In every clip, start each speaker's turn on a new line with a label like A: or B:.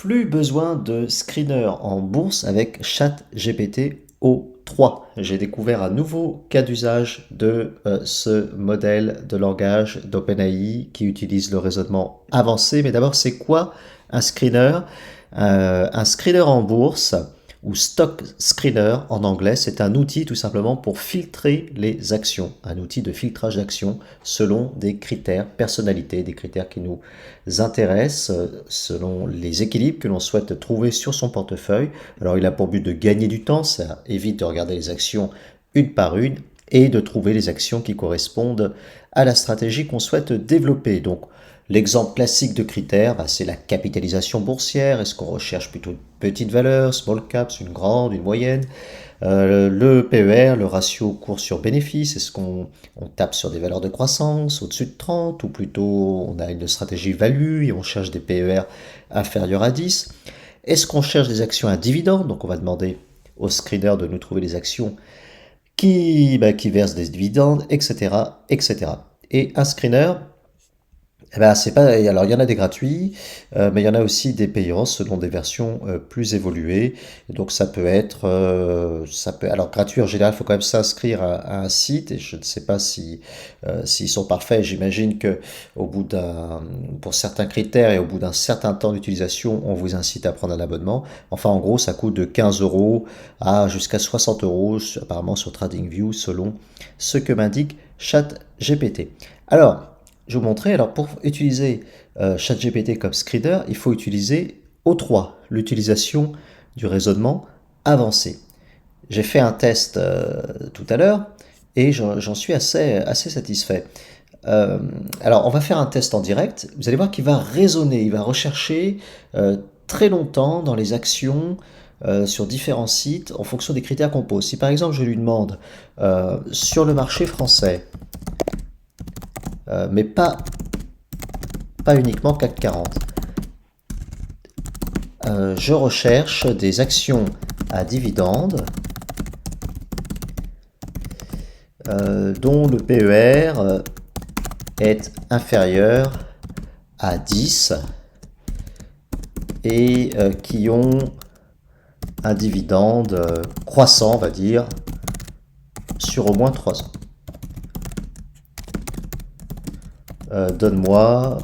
A: plus besoin de screener en bourse avec ChatGPT O3. J'ai découvert un nouveau cas d'usage de ce modèle de langage d'OpenAI qui utilise le raisonnement avancé. Mais d'abord, c'est quoi un screener? Un screener en bourse ou stock screener en anglais, c'est un outil tout simplement pour filtrer les actions, un outil de filtrage d'actions selon des critères personnalités, des critères qui nous intéressent, selon les équilibres que l'on souhaite trouver sur son portefeuille. Alors il a pour but de gagner du temps, ça évite de regarder les actions une par une et de trouver les actions qui correspondent à la stratégie qu'on souhaite développer. Donc l'exemple classique de critères, c'est la capitalisation boursière. Est-ce qu'on recherche plutôt une petite valeur, small caps, une grande, une moyenne? Le PER, le ratio cours sur bénéfice, est-ce qu'on tape sur des valeurs de croissance au-dessus de 30 ou plutôt on a une stratégie value et on cherche des PER inférieurs à 10? Est-ce qu'on cherche des actions à dividendes? Donc on va demander au screener de nous trouver des actions qui versent des dividendes, etc., etc. Et un screener, c'est pas. Alors, il y en a des gratuits, mais il y en a aussi des payants selon des versions plus évoluées. Et donc, alors gratuit en général, il faut quand même s'inscrire à un site. Et je ne sais pas si s'ils sont parfaits. J'imagine que au bout pour certains critères et au bout d'un certain temps d'utilisation, on vous incite à prendre un abonnement. Enfin, en gros, ça coûte de 15 euros à jusqu'à 60 euros, apparemment sur TradingView, selon ce que m'indique ChatGPT. Alors, je vous montrais, alors pour utiliser ChatGPT comme screener, il faut utiliser O3, l'utilisation du raisonnement avancé. J'ai fait un test tout à l'heure et j'en suis assez satisfait. Alors, on va faire un test en direct. Vous allez voir qu'il va raisonner, il va rechercher très longtemps dans les actions sur différents sites en fonction des critères qu'on pose. Si par exemple je lui demande sur le marché français, mais pas uniquement CAC 40. Je recherche des actions à dividendes dont le PER est inférieur à 10 et qui ont un dividende croissant, on va dire, sur au moins 3 ans. Donne-moi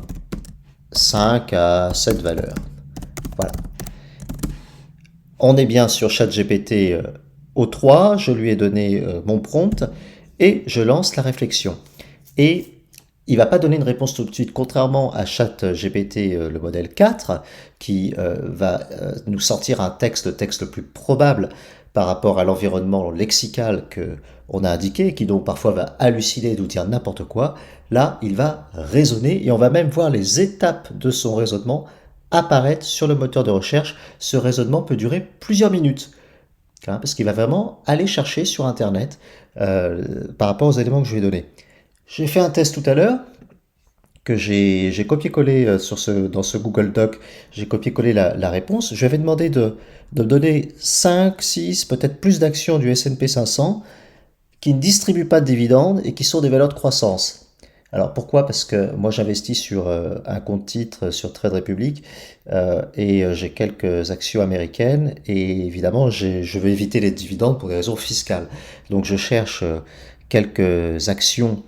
A: 5 à 7 valeurs. Voilà. On est bien sur ChatGPT O3, je lui ai donné mon prompt et je lance la réflexion. Et il ne va pas donner une réponse tout de suite, contrairement à ChatGPT, le modèle 4, qui va nous sortir un texte, le texte le plus probable par rapport à l'environnement lexical qu'on a indiqué, qui donc parfois va halluciner et nous dire n'importe quoi. Là, il va raisonner et on va même voir les étapes de son raisonnement apparaître sur le moteur de recherche. Ce raisonnement peut durer plusieurs minutes, parce qu'il va vraiment aller chercher sur Internet par rapport aux éléments que je lui ai donnés. J'ai fait un test tout à l'heure que j'ai copié-collé dans ce Google Doc, j'ai copié-collé la réponse. Je lui avais demandé de donner 5, 6, peut-être plus d'actions du S&P 500 qui ne distribuent pas de dividendes et qui sont des valeurs de croissance. Alors pourquoi? Parce que moi j'investis sur un compte titre sur Trade Republic et j'ai quelques actions américaines et évidemment je veux éviter les dividendes pour des raisons fiscales. Donc je cherche quelques actions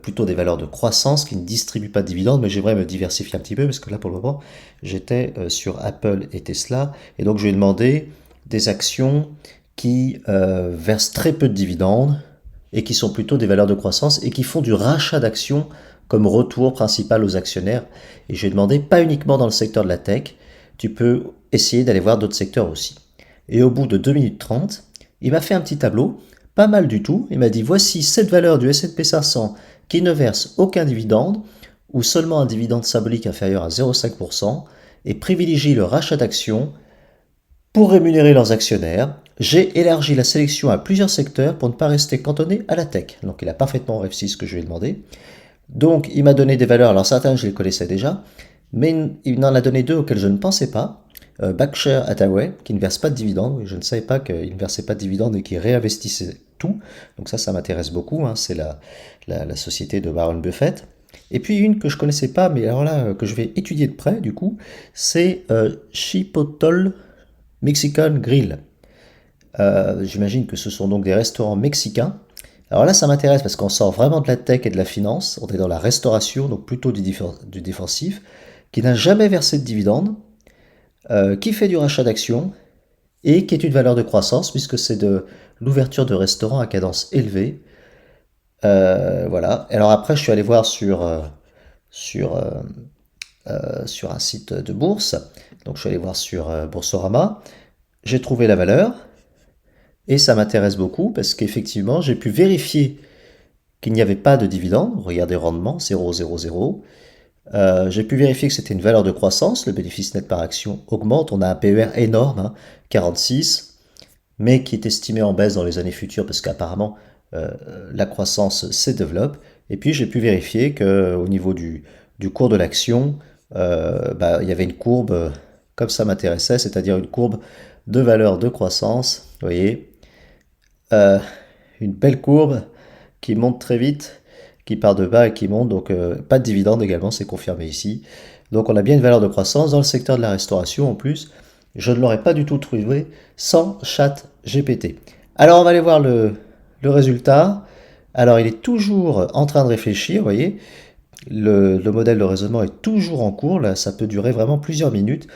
A: plutôt des valeurs de croissance qui ne distribuent pas de dividendes, mais j'aimerais me diversifier un petit peu parce que là pour le moment j'étais sur Apple et Tesla et donc je lui ai demandé des actions qui versent très peu de dividendes et qui sont plutôt des valeurs de croissance et qui font du rachat d'actions comme retour principal aux actionnaires. Et je lui ai demandé, pas uniquement dans le secteur de la tech, tu peux essayer d'aller voir d'autres secteurs aussi. Et au bout de 2 minutes 30, il m'a fait un petit tableau, pas mal du tout. Il m'a dit, voici 7 valeurs du S&P 500 qui ne versent aucun dividende ou seulement un dividende symbolique inférieur à 0,5% et privilégient le rachat d'actions pour rémunérer leurs actionnaires. J'ai élargi la sélection à plusieurs secteurs pour ne pas rester cantonné à la tech. Donc il a parfaitement réussi ce que je lui ai demandé. Donc il m'a donné des valeurs, alors certaines je les connaissais déjà, mais il en a donné deux auxquelles je ne pensais pas. Berkshire Hathaway, qui ne verse pas de dividendes. Je ne savais pas qu'il ne versait pas de dividendes et qu'il réinvestissait tout. Donc ça m'intéresse beaucoup. C'est la société de Warren Buffett. Et puis une que je connaissais pas, mais alors là, que je vais étudier de près, du coup, c'est Chipotle Mexican Grill. J'imagine que ce sont donc des restaurants mexicains. Alors là, ça m'intéresse parce qu'on sort vraiment de la tech et de la finance. On est dans la restauration, donc plutôt du défensif, qui n'a jamais versé de dividendes, qui fait du rachat d'actions et qui est une valeur de croissance puisque c'est de l'ouverture de restaurants à cadence élevée. Voilà. Alors après, je suis allé voir sur, euh, sur un site de bourse. Donc je suis allé voir sur Boursorama. J'ai trouvé la valeur et ça m'intéresse beaucoup parce qu'effectivement, j'ai pu vérifier qu'il n'y avait pas de dividende. Regardez rendement, 0,00. J'ai pu vérifier que c'était une valeur de croissance. Le bénéfice net par action augmente. On a un PER énorme, hein, 46, mais qui est estimé en baisse dans les années futures parce qu'apparemment euh, la croissance se développe. Et puis j'ai pu vérifier qu'au niveau du cours de l'action, il y avait une courbe comme ça m'intéressait, c'est-à-dire une courbe de valeur de croissance. Vous voyez, euh, une belle courbe qui monte très vite, qui part de bas et qui monte. Donc pas de dividende également, c'est confirmé ici. Donc on a bien une valeur de croissance dans le secteur de la restauration en plus. Je ne l'aurais pas du tout trouvé sans ChatGPT. Alors on va aller voir le résultat. Alors il est toujours en train de réfléchir, vous voyez. Le modèle de raisonnement est toujours en cours, là ça peut durer vraiment plusieurs minutes.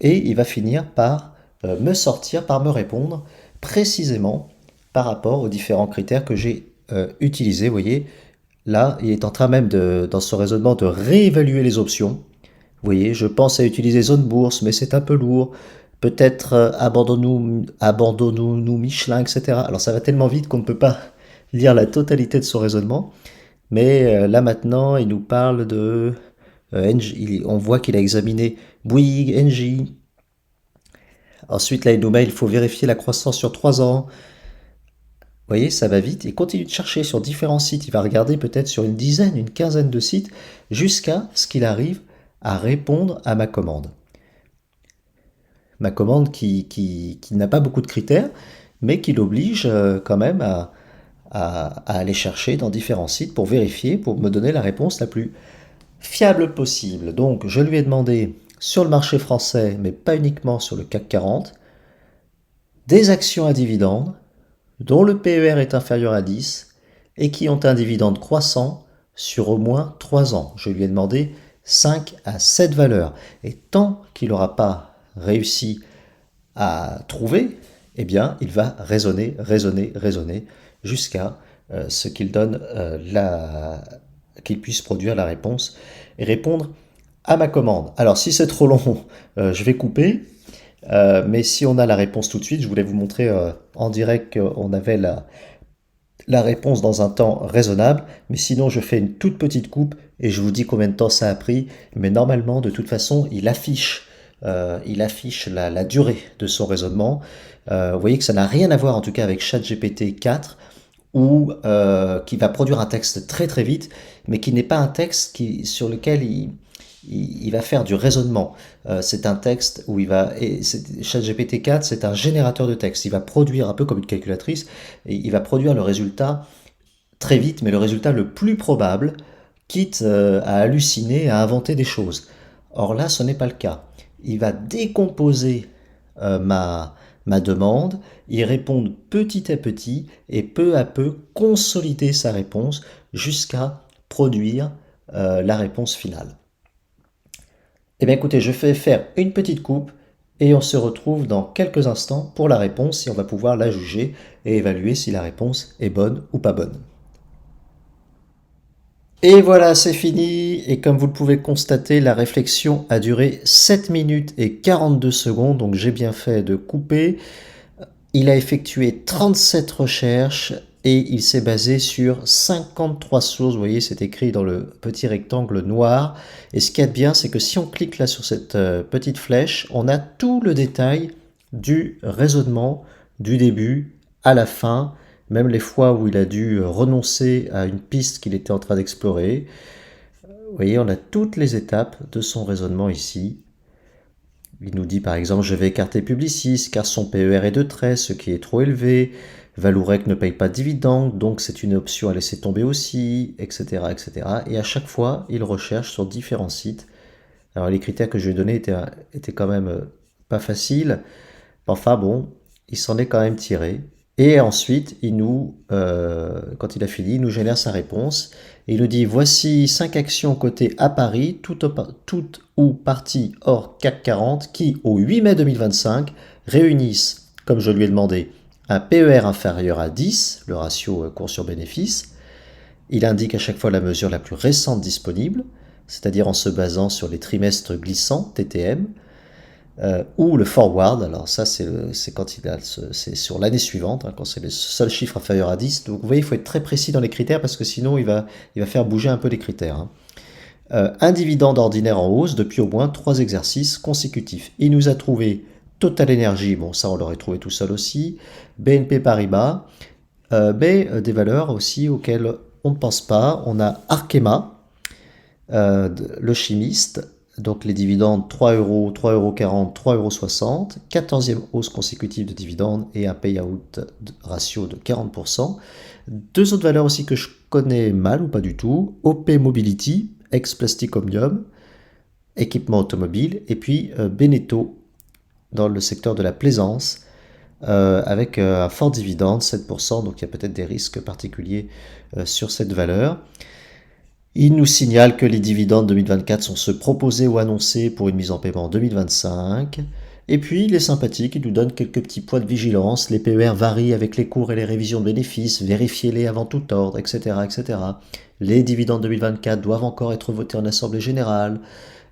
A: Et il va finir par me sortir, par me répondre précisément par rapport aux différents critères que j'ai utilisés. Vous voyez, là il est en train même dans ce raisonnement de réévaluer les options. Vous voyez, je pense à utiliser zone bourse, mais c'est un peu lourd. Peut-être abandonnons-nous Michelin, etc. Alors ça va tellement vite qu'on ne peut pas lire la totalité de son raisonnement. Mais là maintenant, il nous parle de... on voit qu'il a examiné Bouygues, Engie. Ensuite, là, il nous met, il faut vérifier la croissance sur 3 ans. Vous voyez, ça va vite. Il continue de chercher sur différents sites. Il va regarder peut-être sur une dizaine, une quinzaine de sites, jusqu'à ce qu'il arrive à répondre à ma commande. Ma commande qui n'a pas beaucoup de critères, mais qui l'oblige quand même à aller chercher dans différents sites pour vérifier, pour me donner la réponse la plus fiable possible. Donc, je lui ai demandé sur le marché français, mais pas uniquement sur le CAC 40, des actions à dividendes dont le PER est inférieur à 10 et qui ont un dividende croissant sur au moins 3 ans. Je lui ai demandé 5 à 7 valeurs. Et tant qu'il n'aura pas réussi à trouver, eh bien, il va raisonner, raisonner, raisonner jusqu'à ce qu'il donne qu'il puisse produire la réponse et répondre à ma commande. Alors, si c'est trop long, je vais couper. Mais si on a la réponse tout de suite, je voulais vous montrer en direct qu'on avait la réponse dans un temps raisonnable. Mais sinon, je fais une toute petite coupe et je vous dis combien de temps ça a pris. Mais normalement, de toute façon, il affiche la durée de son raisonnement. Vous voyez que ça n'a rien à voir en tout cas avec ChatGPT 4 ou qui va produire un texte très très vite, mais qui n'est pas un texte sur lequel il va faire du raisonnement. C'est un texte où il va... ChatGPT 4, c'est un générateur de texte. Il va produire, un peu comme une calculatrice, et il va produire le résultat très vite, mais le résultat le plus probable, quitte à halluciner, à inventer des choses. Or là, ce n'est pas le cas. Il va décomposer ma demande, y répondre petit à petit et peu à peu consolider sa réponse jusqu'à produire la réponse finale. Eh bien écoutez, je fais faire une petite coupe et on se retrouve dans quelques instants pour la réponse et on va pouvoir la juger et évaluer si la réponse est bonne ou pas bonne. Et voilà, c'est fini. Et comme vous le pouvez constater, la réflexion a duré 7 minutes et 42 secondes, donc j'ai bien fait de couper. Il a effectué 37 recherches et il s'est basé sur 53 sources. Vous voyez, c'est écrit dans le petit rectangle noir. Et ce qu'il y a de bien, c'est que si on clique là sur cette petite flèche, on a tout le détail du raisonnement du début à la fin, même les fois où il a dû renoncer à une piste qu'il était en train d'explorer. Vous voyez, on a toutes les étapes de son raisonnement ici. Il nous dit par exemple, je vais écarter Publicis car son PER est de trait, ce qui est trop élevé. Valourec ne paye pas de dividendes, donc c'est une option à laisser tomber aussi, etc., etc. Et à chaque fois, il recherche sur différents sites. Alors les critères que je lui ai donnés étaient quand même pas faciles. Enfin bon, il s'en est quand même tiré. Et ensuite, quand il a fini, il nous génère sa réponse. Et il nous dit, voici 5 actions cotées à Paris, toutes ou parties hors CAC 40, qui, au 8 mai 2025, réunissent, comme je lui ai demandé, un PER inférieur à 10, le ratio cours sur bénéfice. Il indique à chaque fois la mesure la plus récente disponible, c'est-à-dire en se basant sur les trimestres glissants, TTM, ou le forward. Alors ça, c'est quand c'est sur l'année suivante, hein, quand c'est le seul chiffre inférieur à 10. Donc vous voyez, il faut être très précis dans les critères parce que sinon il va faire bouger un peu les critères, hein. Un dividende ordinaire en hausse depuis au moins 3 exercices consécutifs. Il nous a trouvé Total Energy, bon ça on l'aurait trouvé tout seul aussi, BNP Paribas, mais des valeurs aussi auxquelles on ne pense pas. On a Arkema, le chimiste, donc les dividendes 3 euros, 3,40 €, 3,60 €, 14e hausse consécutive de dividendes et un payout ratio de 40%. Deux autres valeurs aussi que je connais mal ou pas du tout, OP Mobility, ex-Plastic Omnium, équipement automobile, et puis Beneteau dans le secteur de la plaisance, avec un fort dividende, 7%, donc il y a peut-être des risques particuliers sur cette valeur. Il nous signale que les dividendes 2024 sont ceux proposés ou annoncés pour une mise en paiement en 2025. Et puis, il est sympathique, il nous donne quelques petits points de vigilance. Les PER varient avec les cours et les révisions de bénéfices, vérifiez-les avant tout ordre, etc., etc. Les dividendes 2024 doivent encore être votés en assemblée générale.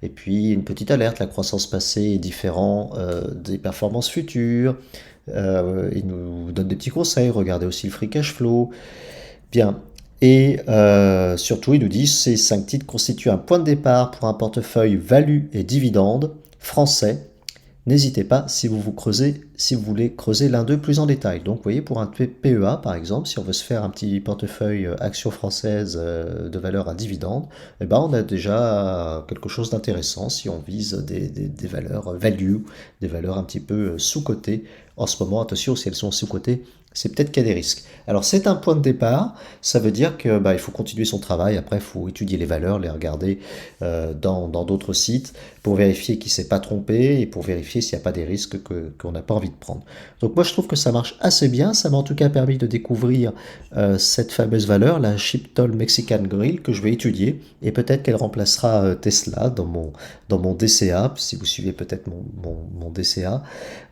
A: Et puis, une petite alerte, la croissance passée est différente des performances futures. Il nous donne des petits conseils, regardez aussi le free cash flow. Bien. Et surtout, il nous dit ces 5 titres constituent un point de départ pour un portefeuille value et dividendes français. N'hésitez pas si vous voulez creuser l'un d'eux plus en détail. Donc, vous voyez, pour un PEA, par exemple, si on veut se faire un petit portefeuille action française de valeur à dividende, eh ben, on a déjà quelque chose d'intéressant si on vise des valeurs value, des valeurs un petit peu sous-cotées. En ce moment, attention, si elles sont sous-cotées, c'est peut-être qu'il y a des risques. Alors c'est un point de départ, ça veut dire que il faut continuer son travail, après il faut étudier les valeurs, les regarder dans d'autres sites pour vérifier qu'il ne s'est pas trompé et pour vérifier s'il n'y a pas des risques qu'on n'a pas envie de prendre. Donc moi je trouve que ça marche assez bien, ça m'a en tout cas permis de découvrir cette fameuse valeur, la Chiptol Mexican Grill, que je vais étudier et peut-être qu'elle remplacera Tesla dans mon DCA, si vous suivez peut-être mon DCA.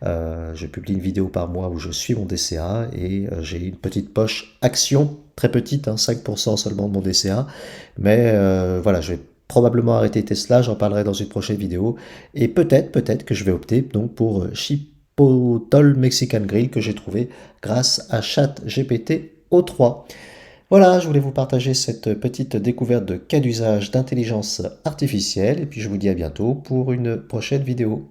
A: Je publie une vidéo par mois où je suis mon DCA et j'ai une petite poche action, très petite, hein, 5% seulement de mon DCA, mais voilà, je vais probablement arrêter Tesla, j'en parlerai dans une prochaine vidéo, et peut-être que je vais opter donc pour Chipotle Mexican Grill que j'ai trouvé grâce à ChatGPT O3. Voilà, je voulais vous partager cette petite découverte de cas d'usage d'intelligence artificielle, et puis je vous dis à bientôt pour une prochaine vidéo.